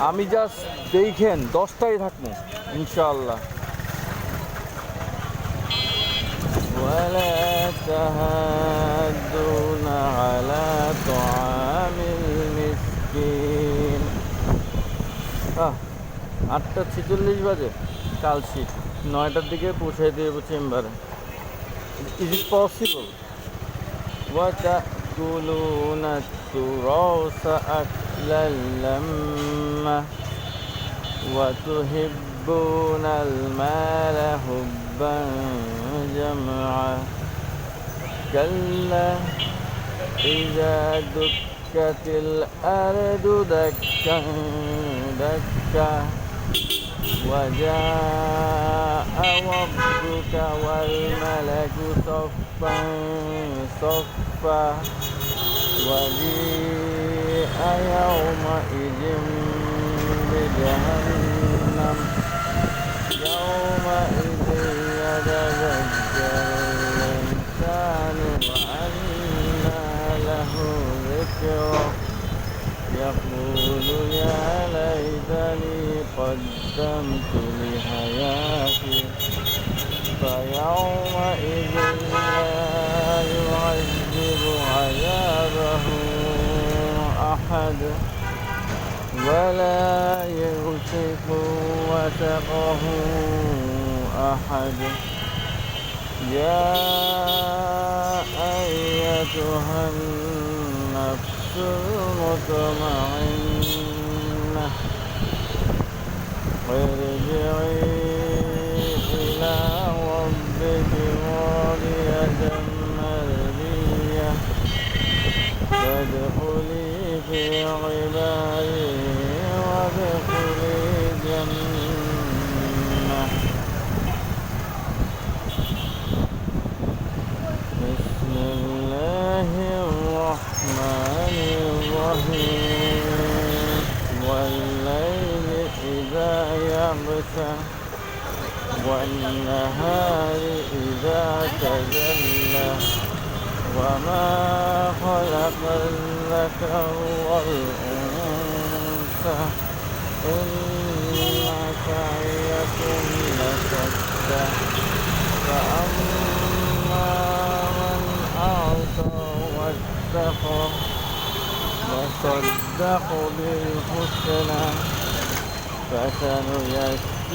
আমি জাস্ট দেখেন 10টায় থাকবো ইনশাআল্লাহ। ولا تهادون على طعام المسكين 8:46 বাজে, কালসি 9টার দিকে পৌঁছাই দেবো চেম্বারে। Is it possible? وتأكلون التراث أكلا لما وتحبون المال حبا جمعا كلا إذا دكت الأرض دكا دكا وجاء ربك والملك صفا صفا وجيء يومئذ بجهنم يومئذ يتذكر الإنسان وأنى له ذكره يقول يا ليتني قدمت لحياتي فيومئذ لا يعذب عذابه أحد ولا يوثق وثقه أحد يا أيتها النفس المطمئنة ارجعي إلى ربك راضية مرضية فادخلي في عبادي وادخلي جنة. بسم الله الرحمن الرحيم والليل إذا يغشى والنهار إذا تجلى وما خلق الذكر والأنثى إن سعيكم لشتى فأما من أعطى واتقى وصدق بالحسنى فسنيسره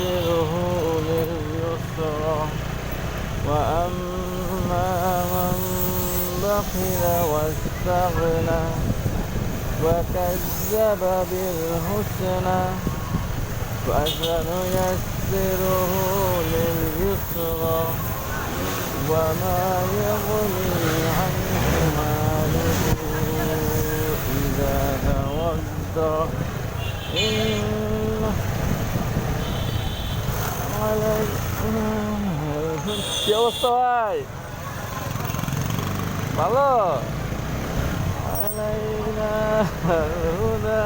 لليسرى وأما من بخل واستغنى وكذب بالحسنى فسنيسره لليسرى وما يغني عنه ماله إذا تردى إن কি অবস্থা ভাই? ভালো? علينا الهدى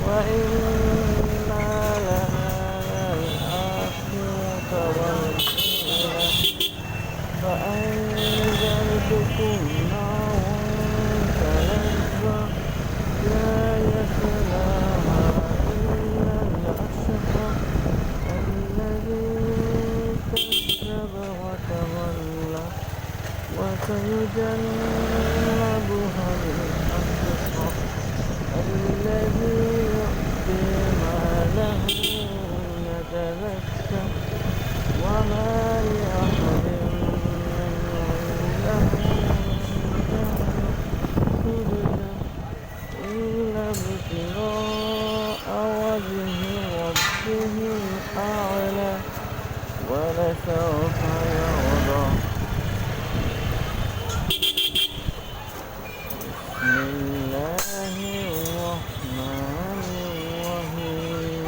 وإنا لنا الآخرة والأولى فأنذرتكم نارا تلظى لا يصلاها إلا الأشقى الذي كذب وتولى وسيجنبها الأشقى الذي يؤتي ماله يتزكى وما لأحد من عنده تجزى إلا ابتغاء وجه ربه الأعلى ولسوف يرضى. بسم الله الرحمن الرحيم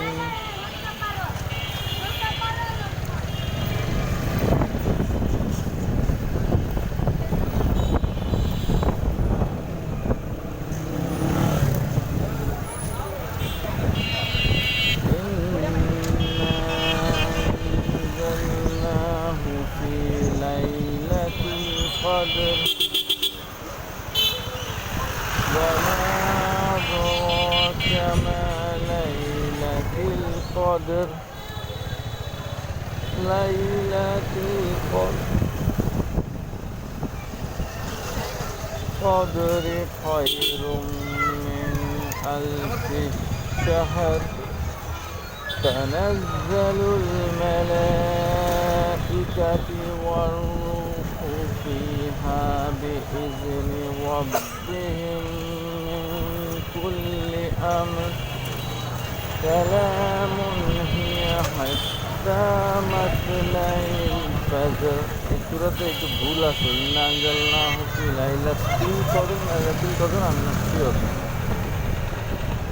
القدر وما أدراك ما ليلة القدر ليلة القدر خير من ألف شهر تنزل الملائكة والروح فيها بإذن ربهم من كل أمر سلام هي حتى مطلع الفجر. এই সূরাতে একটু ভুল আছে, ইন্না আনজালনাহু ফি লাইলাতিল কদর আমি না শিওর।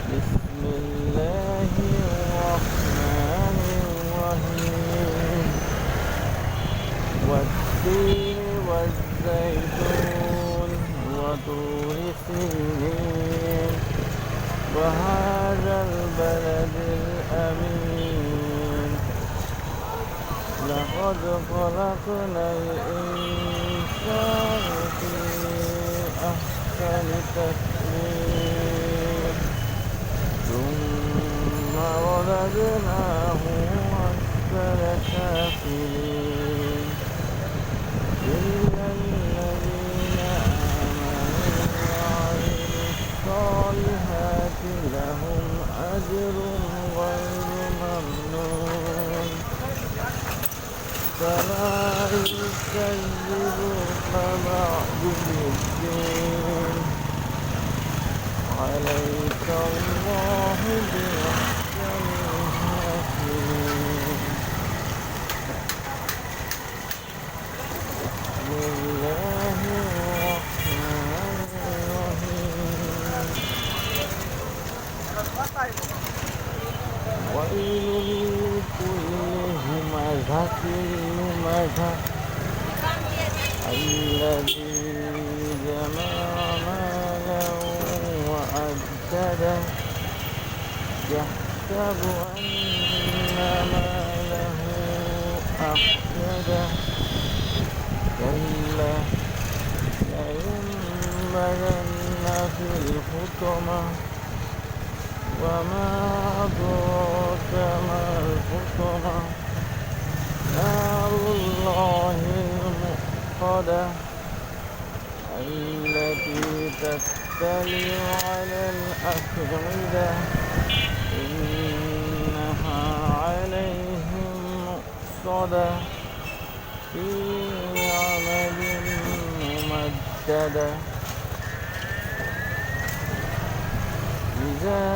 বিসমিল্লাহির রহমানির রহিম ওয়াত-তিন ওয়াজ-যাইতুন ওয়া তুরি সিনিন وهذا البلد الأمين لقد خلقنا الإنسان في أحسن تقويم ثم رددناه أسفل سافلين إلا الذين آمنوا وعملوا الصالحات لهم أجر غير ممنون فلا يكذبوك بعد بالدين عليك الله بأحسن الحاكمين. بسم الله الرحمن الرحيم ويل لكل همزة لمزة الذي جمع مالا وعدده يحسب أن ماله أخلده كلا لينبذن في الحطمة وما أدراك ما الحطمة نار الله الموقدة التي تطلع على الأفئدة إنها عليهم مؤصدة في عمد ممددة إذا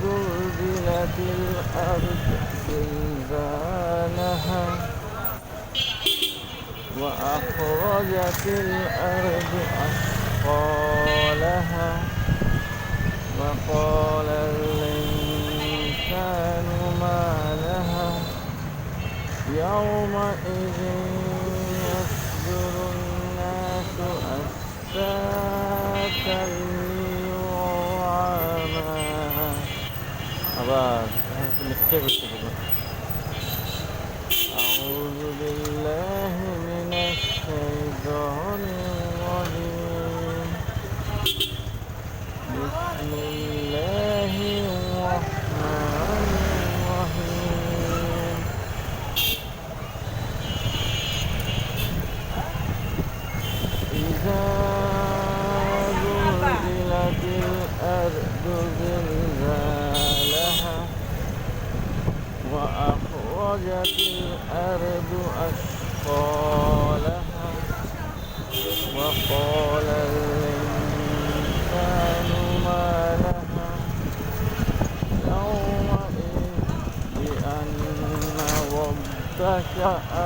زلزلت الأرض زلزالها وأخرجت الأرض أثقالها وقال الإنسان ما لها يومئذ يصدر الناس أشتاتا আবার মিস্টেক হচ্ছে। أعوذ بالله من الشيطان الرجيم بسم الله الرحمن الرحيم إذا زلزلت الأرض زلزالها وأخرجت الأرض أثقالها وقال الإنسان ما لها يومئذ بأن ربك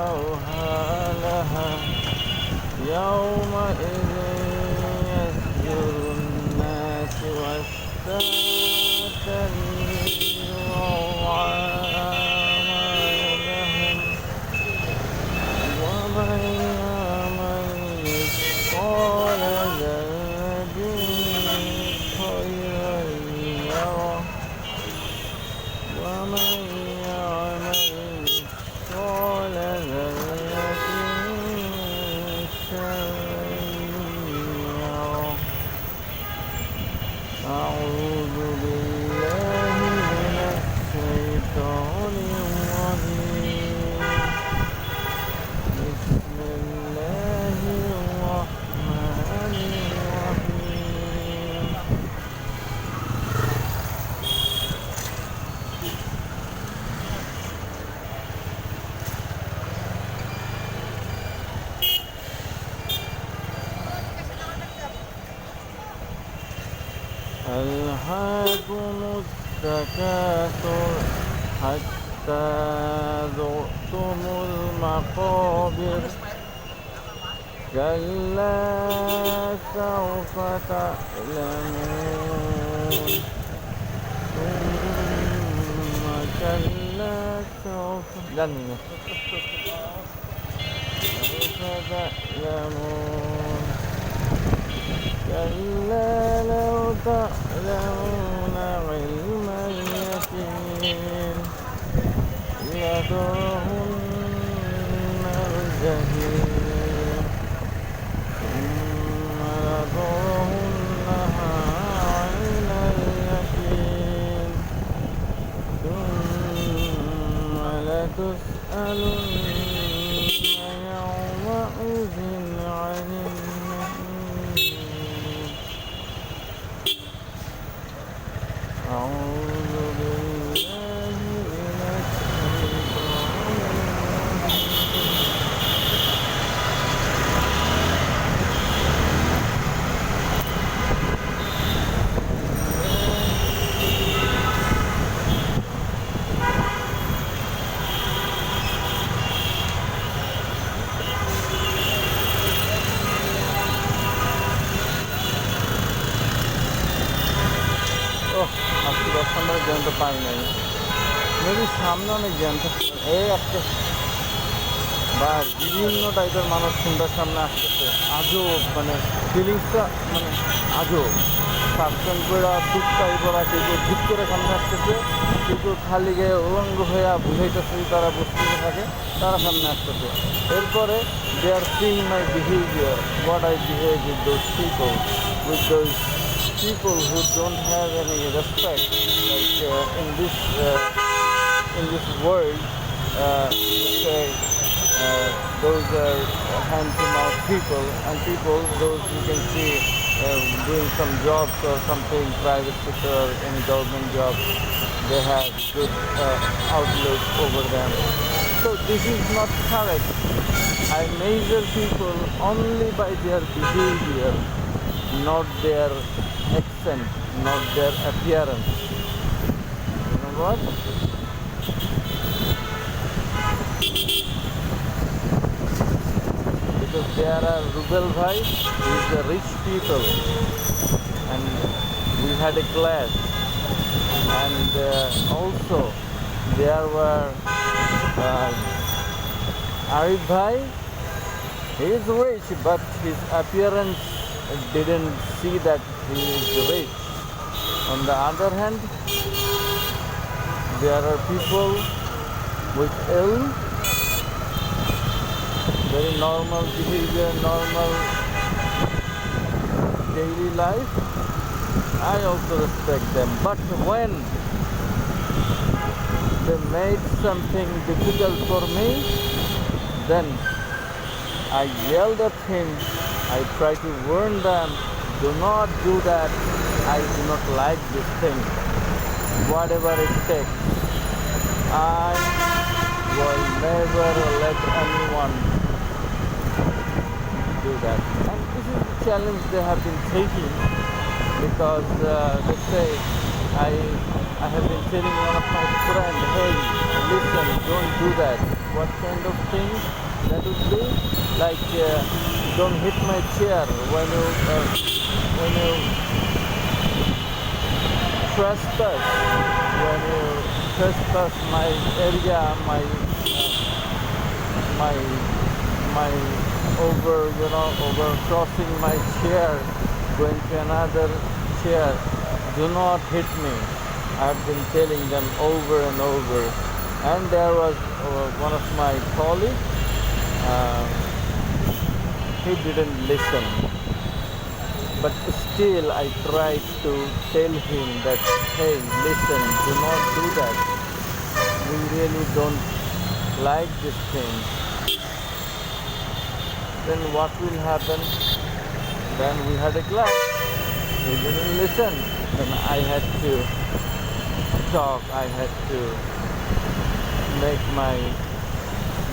أوحى لها يومئذ يصدر الناس أشتاتا ومن يعمل مثقال ذرة خيرا يره ومن يعمل مثقال ذرة شرا يره. أعوذ بالله التكاثر حتى زرتم المقابر كلا سوف تعلمون ثم كلا سوف تعلمون كلا لو تعلمون علم اليقين لترهن الجحيم ثم لترهنها عين اليقين ثم لتسألن يومئذ عن النعيم أعوذ بالله من الشيطان আজকে 10-15 জ্যাম তো পাই নাই, মেবি সামনে অনেক জ্যাম থাকছে। এই একটা বা বিভিন্ন টাইপের মানুষ সুন্দর সামনে আসতেছে, আজও মানে ফিলিংসটা মানে আজও সাবস্টেন করে টুকটাই করা, কেউ কেউ ঠিক করে সামনে আসতেছে, কেউ কেউ খালি গায়ে উলঙ্গ হয়ে বুঝাইতেছে তারা বস্তুতে থাকে, তারা সামনে আসতেছে। এরপরে they are seeing my behaviour, what I behave with those people, with those people who don't have any respect, like in this world, say those are hand-to-mouth people, and people those you can see doing some jobs or something, private sector or any government job, they have good outlook over them. So this is not correct. I measure people only by their behavior, not their accent, not their appearance. You know what? Because there are Rubel Bhai, he is the rich people, and we had a class, and also there were Arif Bhai. He is rich, but his appearance didn't see that he is rich. On the other hand, there are people with ill, very normal behavior, normal daily life. I also respect them. But when they made something difficult for me, then I yelled at him. I try to warn them, do not do that. I do not like this thing. Whatever it takes, I will never let anyone do that. And this is the challenge they have been taking, because they say, I have been telling one of my friends, hey, listen, don't do that. What kind of thing that would be? Like, don't hit my chair when you trespass. When you trespass my area, my over crossing my chair, going to another chair. Do not hit me. I've been telling them over and over. And there was one of my colleagues. He didn't listen. But still I tried to tell him that, hey, listen, do not do that. We really don't like this thing. Then what will happen? Then we had a class. He didn't listen. Then I had to talk. I had to make my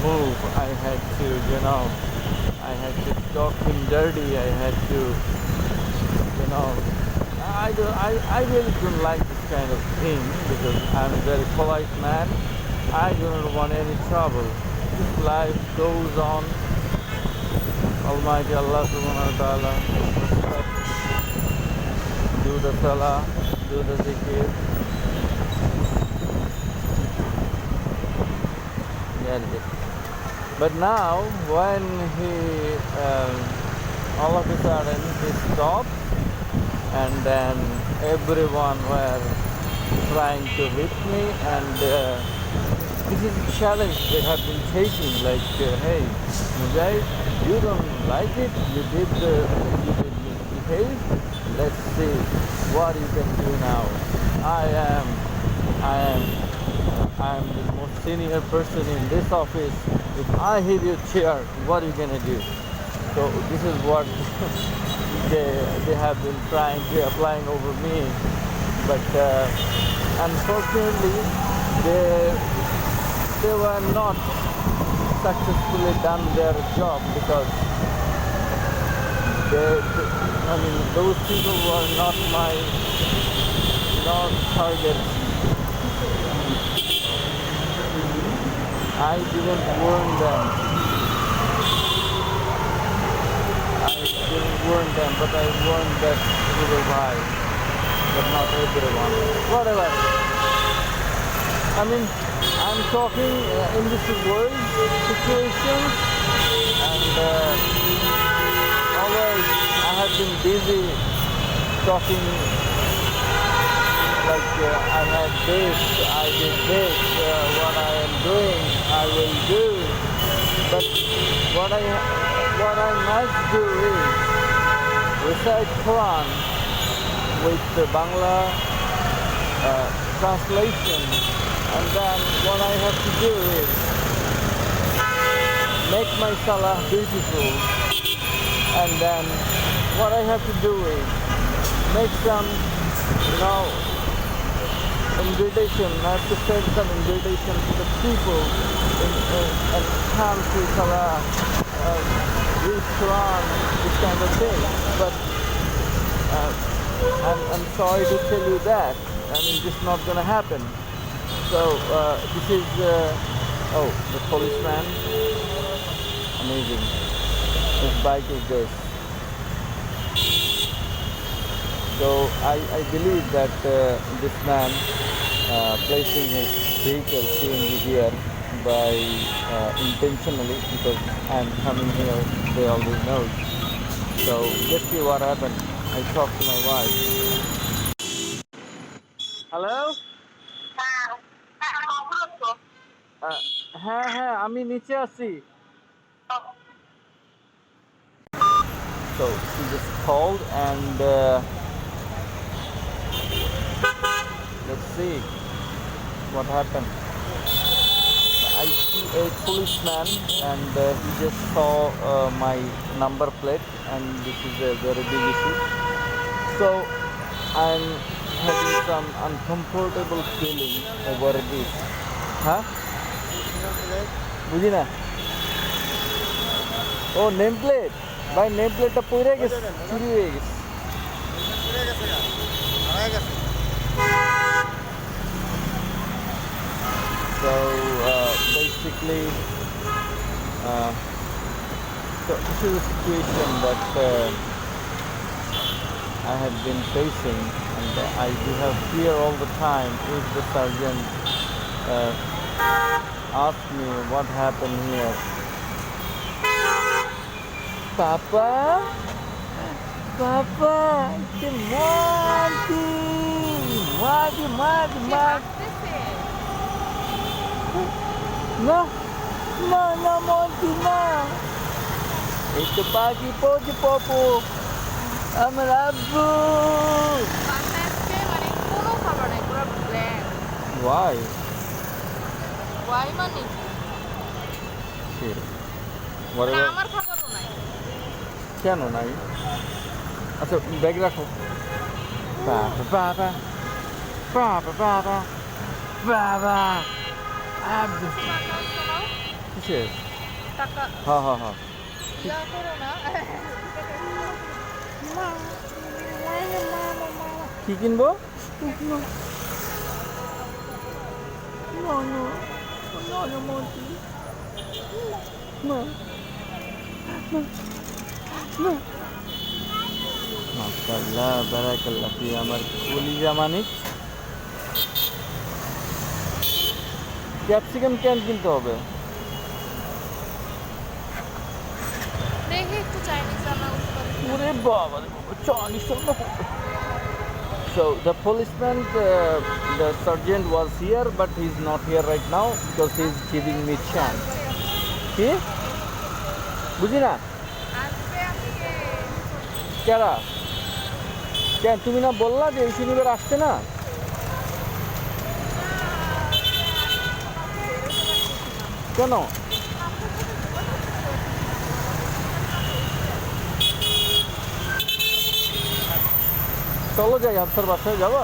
move. I had to, I had to talk him dirty. I had to, I really don't like this kind of thing because I'm a very polite man. I don't want any trouble. This life goes on. Almighty Allah subhanahu wa ta'ala, respect, do the salah, do the zikr. That's it. But now, when he, all of a sudden, he stopped, and then everyone were trying to hit me, and this is a challenge they have been taking. Like, hey, Mujahid, you don't like it? You did misbehave? Let's see what you can do now. I am the most senior person in this office. If I hit your chair, what are you gonna do? So this is what they have been trying to applying over me, but unfortunately they were not successfully done their job because those people were not my target. I didn't warn them. But I warned that little guy, but not everyone. Whatever. I mean, I'm talking in this world situation, and always I have been busy talking like I had this, I did this, what I am doing, I will do. But what I must do is recite Quran with the Bangla translation, and then what I have to do is make my salah beautiful, and then what I have to do is make some, invitation. I have to send some invitation to the people and come to salah, read Quran, this kind of thing. But I'm sorry to tell you that. This is not gonna happen. So this is the policeman. Amazing. His bike is this. So I believe that this man placing his vehicle CNG here by intentionally, because I'm coming here, they already know. So let's see what happened. I talked to my wife. Hello? হ্যাঁ আমি নিচে আছি. So she just called, and let's see what happened. I see a policeman, and he just saw my number plate, and this is a very big issue. So I'm having some uncomfortable feeling over this. Huh? বুঝি না. ও name plate ভাই, name প্লেটটা পড়ে গেছে, চুরি হয়ে গেছে. So basically, so this is a situation that I have been facing, and I do have fear all the time. If the sergeant asks me what happened here, Papa, it's Monty. No, Monty, no. Ito pagi po di Popo. আমার আব্বু. কোনো খাবার নাই, পুরো black. Why? Why মানে? না, আমার খাবারও নাই. কেন নাই? আচ্ছা, ব্যাগ রাখো. বাবা. আব্বু. কিসের? টাকা. হ্যাঁ. ইয়া করো না. কি কিনবো? মাশাআল্লাহ, বারাকাল্লাহ ফি আমার কলিজা মানিক। ক্যাপসিকাম কেন কিনতে হবে? দেখি একটু চাইনিজ রান্না করতে পারি। ওরে বাবা, চাইনিজ রান্না করবে। So the policeman, the sergeant was here, but he's not here right now because he's giving me chance. কি বুঝি না আসবে আজকে। কেরা? কেন তুমি না বললা যে এই শনিবার আসছে না? কেন? চলো যাই, হাফসার বাসায় যাবা?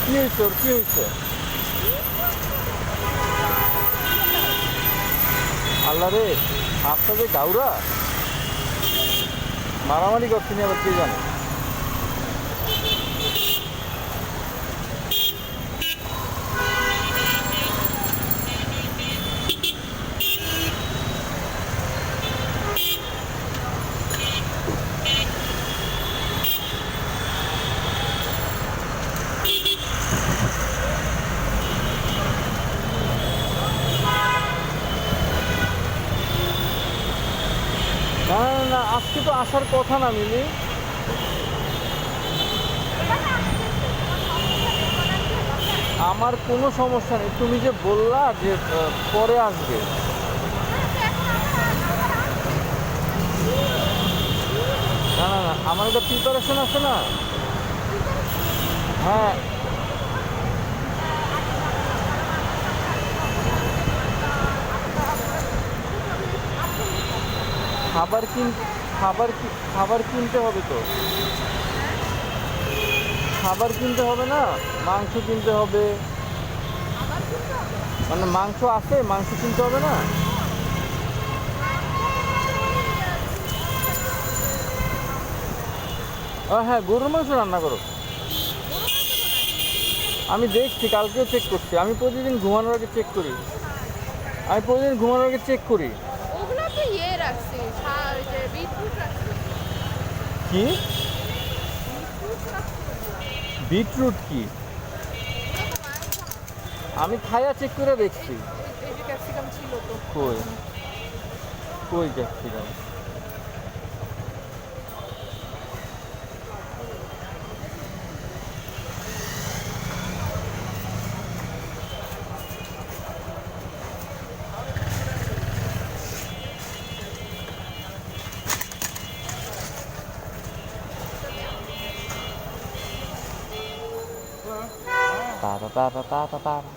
কি হয়েছে ওর, কি হয়েছে? আল্লাহ রে, হাফসা যে গাউরা মারামারি করছে নি আবার কে জানে। না না না, আজকে তো আসার কথা না মিলি। আমার কোনো সমস্যা নেই, তুমি যে বললা যে পরে আসবে। না না না, আমার একটা প্রিপারেশন আছে না। হ্যাঁ, খাবার কিনতে হবে তো, খাবার কিনতে হবে না, মাংস কিনতে হবে। মানে মাংস আছে, মাংস কিনতে হবে না? হ্যাঁ, গরুর মাংস রান্না করো। আমি দেখছি, কালকেও চেক করছি। আমি প্রতিদিন ঘুমানোর আগে চেক করি। ওগুলো তো ইয়ে রাখছি, ওই যে বিটরুট রাখছি। কি বিটরুট রাখছি। বিটরুট? কি আমি খাইয়া চেক করে দেখছি। এই যে ক্যাপসিকাম ছিল তো। কই কই capsicum? Para para para para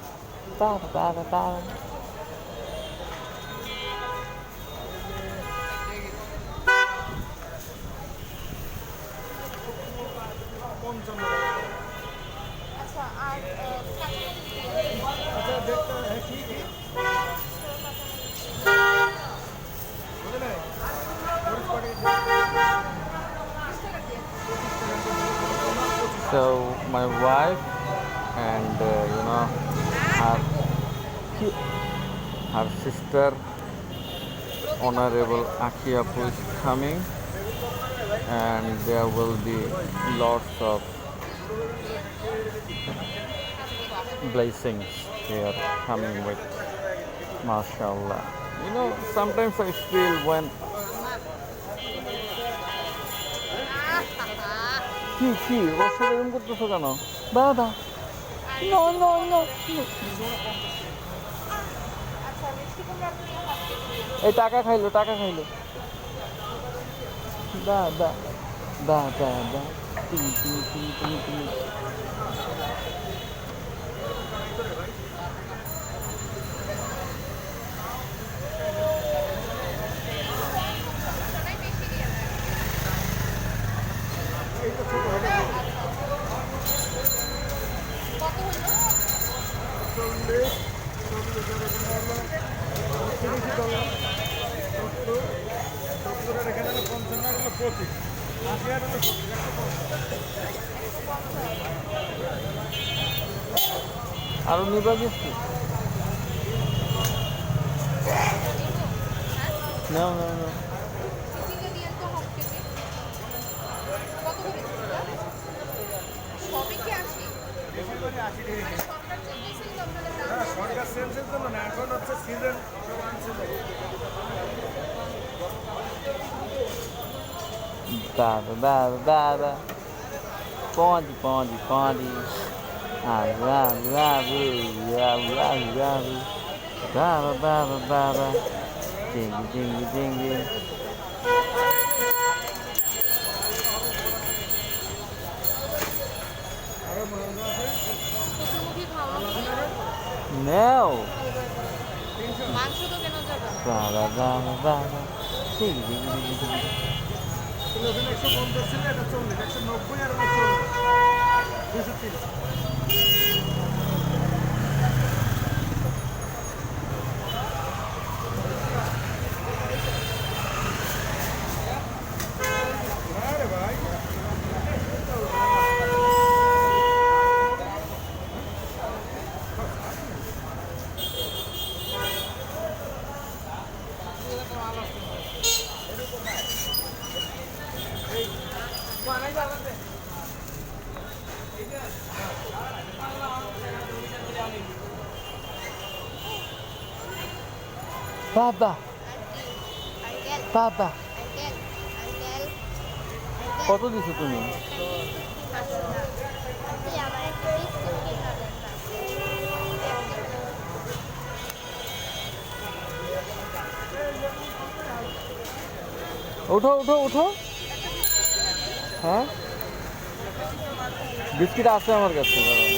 para para para. আচ্ছা, আর So my wife and her sister Honorable Akiapu is coming, and there will be lots of blessings here coming with, mashallah. Sometimes I feel when কি ওর সাথে এরকম করতেছো কেন বাবা? No no no, আচ্ছা, মিষ্টি কুমড়া আপনি হাত কেটে এই টাকা খাইলো দা দা দা দা দা তুমি তুমি তুমি তুমি তুমি বেশি দিয়ে দেয়। কত হলো? আরো নিবা কিছু? নাও নাও নাও। চিচিঙ্গা দিয়ে তো হাফ কেজি। কত করে চিচিঙ্গা? সবই কি 80? মানে সরকার যে দিয়েছিল আপনাদের দাম সরকার সেন্সের জন্য না, এখন হচ্ছে season Baba, baba, baba. Pode, pode, pode. Ah, bravo, bravo, bravo, bravo, bravo. Baba, baba, baba. Ding, ding, ding, ding. কচুরমুখী খাওয়ানো হবে? No. মাংস তো কেনা যাবে না। Baba, baba, baba. Ding, ding, ding, ding. 150 ছিল, এটা 40, 190 আর 40, 230। আরে ভাই Baba, uncle baba. Uncle uncle কত দিছো তুমি? আমার একটা বিস্কুট কিনা দেন না। উঠো উঠো উঠো। হ্যাঁ, বিস্কিট আছে আমার কাছে। দাঁড়াও।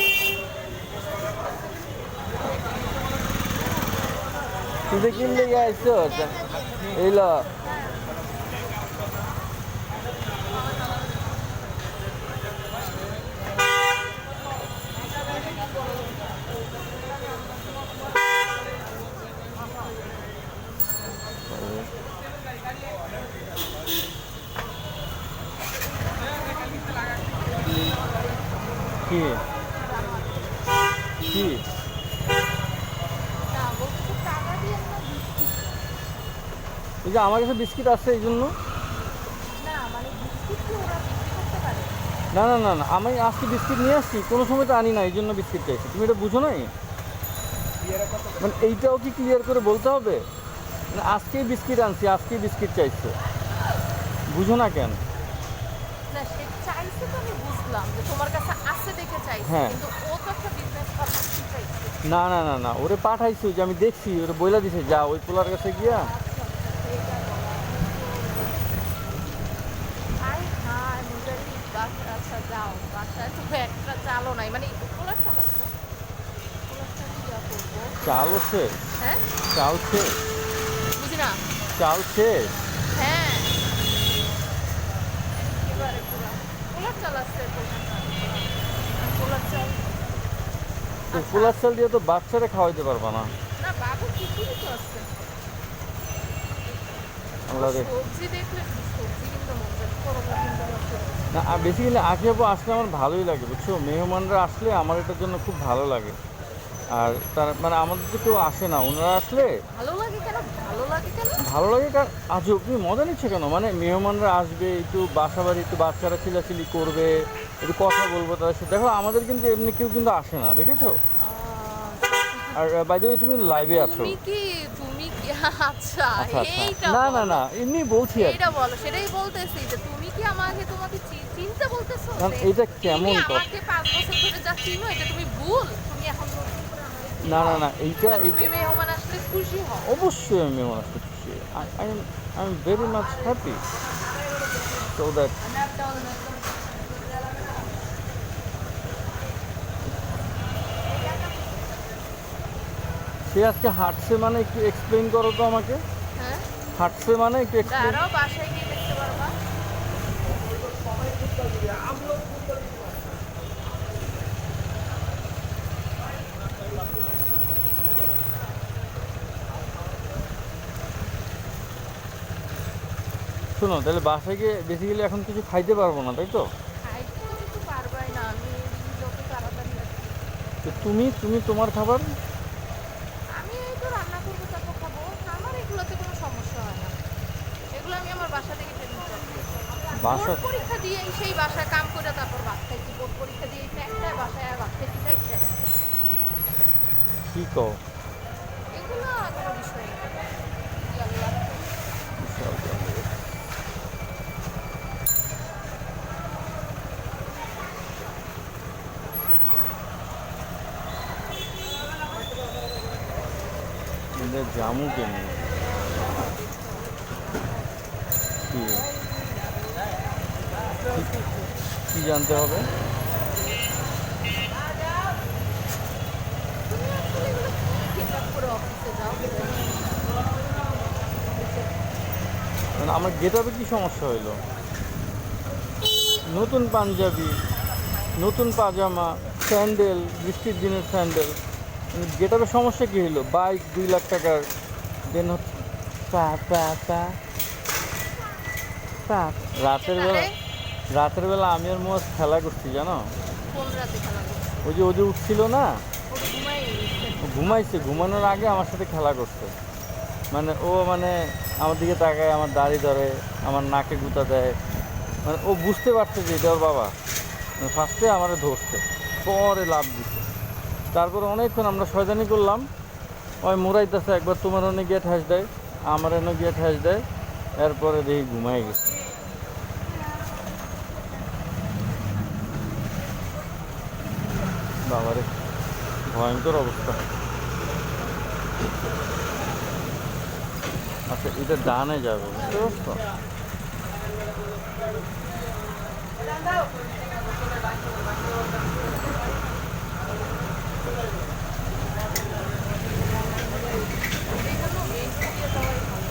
তুই যে কিনলে আইছো এইল। কি কি না বলছি টাকা দিয়ে না বিস্কুট। এই যে আমার কাছে বিস্কিট আছে এই জন্য। না মানে বিস্কুট কি ওরা বিক্রি করতে পারে? না না না না, আমি আজকে বিস্কিট নিয়ে আসছি, কোনো সময় তো আনি না, এই জন্য বিস্কিট চাইছি। তুমি এটা বুঝো নাই? মানে এইটাও কি ক্লিয়ার করে বলতে হবে? মানে আজকেই বিস্কিট আনছি, আজকেই বিস্কিট চাইছে, বুঝো না কেন? না সে চাইছে তো আমি বুঝলাম যে তোমার কাছে আছে দেখে চাইছে, হ্যাঁ। কিন্তু ও তো একটা বিজনেস পারপাস কি চাইছে। না না না না, ওরে পাঠাইছি, ওই যে আমি দেখছি, ওরে বইলা দিছে যা ওই পোলার কাছে গিয়া। এইটা বলা। আই হাই মুজারি আচ্ছা যাও বাসায় তো একটা চালও নাই, মানে কোলার চালাচ্ছ? কোলার চাল কি করবো? চাল শেষ, হ্যাঁ চাল শেষ, বুঝি না। চাল শেষ। হ্যাঁ এবারে পুরা কোলার চাল আসছে তো। কোলার চাল তো পোলার চাল দিয়ে তো বাচ্চারা খাওয়াইতে পারবা না। না বাবু খিচুড়ি তো আসছে। আল্লাহ রে। সবজি দেখলে সবজি কিন্তু মন চায়, করলা কিন্তু আমার চলে। না বেসিক্যালি আখি আপু আসলে আমার ভালোই লাগে, বুঝছো? মেহমানরা আসলে আমার এটার জন্য খুব ভালো লাগে। আর তার মানে আমাদের তো কেউ আসে না, ওনারা আসলে ভালো লাগে কেন? ভালো লাগে কেন? ভালো লাগে। কারণ আজও তুমি মজা নিচ্ছে কেন? মানে মেহমানরা আসবে, একটু বাসা বাড়ি, একটু বাচ্চারা চিলাচিলি করবে, একটু কথা বলবো তাদের সাথে। দেখো আমাদের কিন্তু এমনি কেউ কিন্তু আসে না, দেখেছো? আর বাই দ্য ওয়ে তুমি লাইভে আছো। তুমি কি আচ্ছা আচ্ছা আচ্ছা, এইটা না না বলো। না, এমনি বলছি আর কি। এইটা বলো, সেটাই বলতেছি যে তুমি কি তোমাকে চিনতে বলতেছো? না, যে এটা কেমন তুমি কথা? আমাকে 5 বছর ধরে যা চিনো এটা তুমি ভুল। তুমি এখন নতুন করে আমাকে চিনো? না না না, এইটা তুমি মেহমান আসলে খুশি হও। অবশ্যই আমি মেহমান আসতে খুশি। I am very much happy so that. সে আজকে হাঁটছে মানে একটু এক্সপ্লেইন করো তো আমাকে। হ্যাঁ হাঁটছে মানে একটু এক্সপ্লেইন। দাঁড়াও, বাসায় গিয়ে দেখতে পারবা। শোনো, তাহলে বাসায় গিয়ে বেসিক্যালি এখন কিছু খাইতে পারবো না, তাই তো? খাইতে তো কিছু পারবাই না, আমি যত তাড়াতাড়ি আসি। তো তুমি তুমি তোমার খাবার আমি এই তো রান্না করবো তারপর খাবো। আমার এগুলোতে কোনো সমস্যা হয় না। এগুলো আমি আমার বাসা থেকে ট্রেনিং করছি। বাসা বোর্ড পরীক্ষা দিয়ে সেই বাসায় কাম করে তারপর ভাত খাইছি। বোর্ড পরীক্ষা দিয়ে একটাই বাসায় আর ভাত খাইছি চারটায়। কি কও? এগুলো কোনো বিষয় না। ই আল্লাহ। বিশাল ব্যাপার। এদের জামু কেনে কি কি জানতে হবে? তুমি আসলে এগুলো কি গেট আপ করে অফিসে যাও? মানে আমার গেট আপে কি সমস্যা হইলো? নতুন পাঞ্জাবি, নতুন পাজামা, স্যান্ডেল, বৃষ্টির দিনের স্যান্ডেল, গেট আপে সমস্যা কী হলো? বাইক 2 লাখ টাকার, দেন হচ্ছে পা পা পা পা রাতের বেলা আমি আর মোয়াজ খেলা করছি জানো? কোন রাতে খেলা করছো? ওই যে উঠছিল না, ও তো ঘুমাই গেছে। ও ঘুমাইছে, ঘুমানোর আগে আমার সাথে খেলা করছে। মানে ও মানে আমার দিকে তাকায়, আমার দাড়ি ধরে, আমার নাকে গুঁতা দেয়। মানে ও বুঝতে পারছে যে এটা ওর বাবা। ফার্স্টে আমারে ধরছে, পরে লাভ দিচ্ছে। তারপরে অনেকক্ষণ আমরা শয়তানি করলাম। ওই মোড়াইতেছে, একবার তোমার এনে গিয়ে ঠেস দেয়, আমার এনে গিয়ে ঠেস দেয়। এরপরে দেখি ঘুমাই গেছে। বাবারে, ভয়ঙ্কর অবস্থা। আচ্ছা, এটা ডানে যাবে, বুঝতে পারছো? এগুলো মেন দিয়ে যাওয়াই ভালো।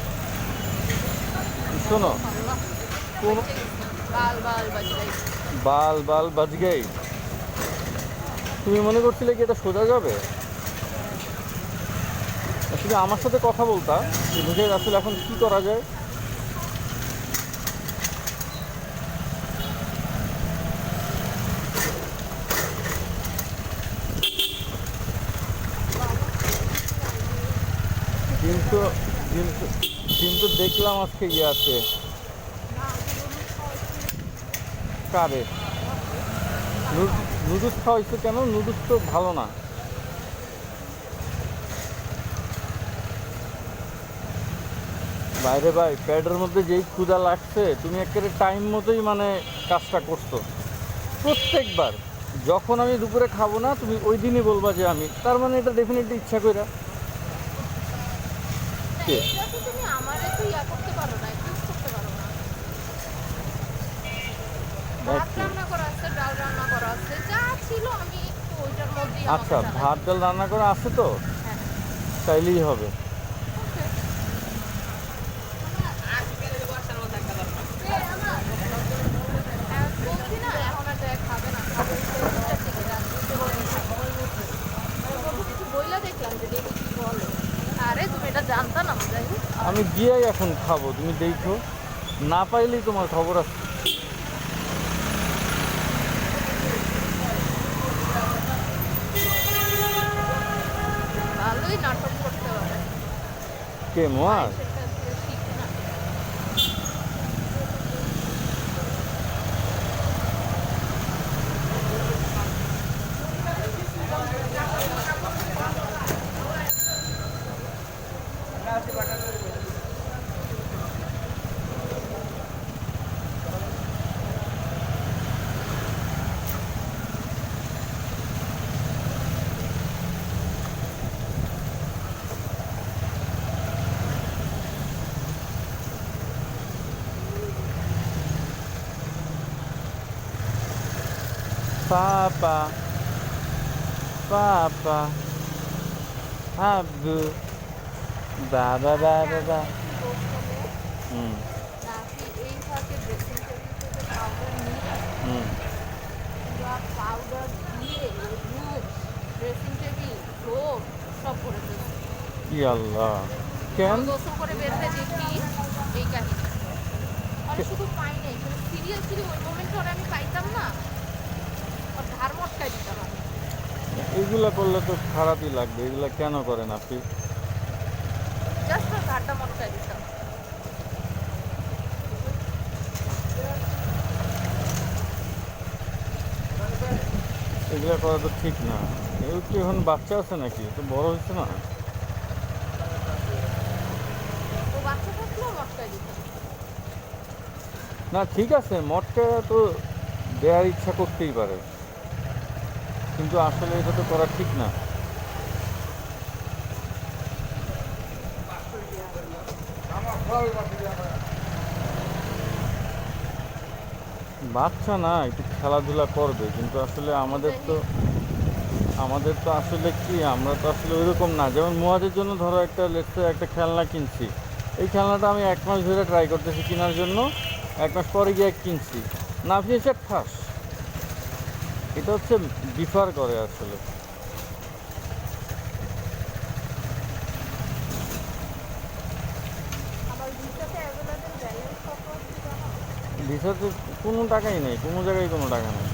শোনো, আল্লাহ, কোন বাল বাল বাজলাই। বাল বাজ গেই। তুমি মনে করছিলে কি এটা সোজা যাবে? আসলে আমার সাথে কথা বলতা, যে বুঝে আসলে এখন কি করা যায়। কিন্তু কিন্তু কিন্তু দেখলাম আজকে আছে কারে নুডলস খাওয়াইছো কেন? নুডলস তো ভালো না। বাইরে ভাই, প্যাডের মধ্যে যেই ক্ষুধা লাগছে, তুমি একেবারে টাইম মতোই মানে কাজটা করছো। প্রত্যেকবার যখন আমি দুপুরে খাবো না, তুমি ওই দিনই বলবা যে আমি, তার মানে এটা ডেফিনেটলি ইচ্ছা কইরা। কে? এটা তো তুমি আমারে তো ইয়া করতে পারো না, ইউজ করতে পারো না। ভাত রান্না করা আছে, ডাল রান্না করা আছে, যা ছিল আমি একটু ওইটার মধ্যেই আমাকে আচ্ছা, চালাই। ভাত ডাল রান্না করা আছে তো, হ্যাঁ, চাইলেই হবে। ওকে। বলছি না এখন আর যায় খাবে না, খাবে ওইটা থেকে রাত দুটো বলছে। বলবো কিছু বইলা দেখলাম যে দেখি কি বলে। আরে তুমি এটা জানতা না, যাই হোক। আমি গিয়েই এখন খাবো, তুমি দেখো। না পাইলেই তোমার খবর আছে। ভালোই নাটক করতে পারে। কে মোয়াজ? সেটা দিয়ে ঠিক না। পাপা পাপা আব্বু বাবা বাবা বা। হুম নাকি এই ফাঁকে ড্রেসিং টেবিল থেকে পাউডার নিয়ে হুম পুরা পাউডার দিয়ে রুম, ড্রেসিং টেবিল, ফ্লোর সব করে ফেলছে। ই আল্লাহ, কেন? গোসল করে বের হয়ে দেখি এই কাহিনী। আমি শুধু পাই নাই, মানে সিরিয়াসলি ওই মোমেন্টে ওরা আমি পাইতাম না, ওর ধার মটকায় দিতাম আমি। এই এইগুলা করলে তো খারাপই লাগবে, এগুলা কেন করেন আপনি? জাস্ট ওর ঘাটটা মটকায় দিতে হবে। এগুলা করা তো ঠিক না। এও কি এখন বাচ্চা আছে নাকি? তো বড় হয়েছে না? ও বাচ্চা থাকলেও মটকায় দিতে হবে। না ঠিক আছে, মটকা তো দেওয়ার ইচ্ছা করতেই পারে, কিন্তু আসলে এটা তো করা ঠিক না। বাচ্চা না, একটু খেলাধুলা করবে, কিন্তু আসলে আমাদের তো আসলে কি, আমরা তো আসলে ওইরকম না। যেমন মুয়াদের জন্য ধরো একটা লেটসে একটা খেলনা কিনছি, এই খেলনাটা আমি 1 মাস ধরে ট্রাই করতেছি কেনার জন্য, 1 মাস পরে গিয়ে কিনছি, না ফিরেছে ঠাস। এটা হচ্ছে ডিফার করে আসলে। আমার ভিসাতে অ্যাভেলেবেল ব্যালেন্স কত আছে জানো? ভিসাতে কোনো টাকাই নেই, কোনো জায়গায় কোনো টাকা নেই।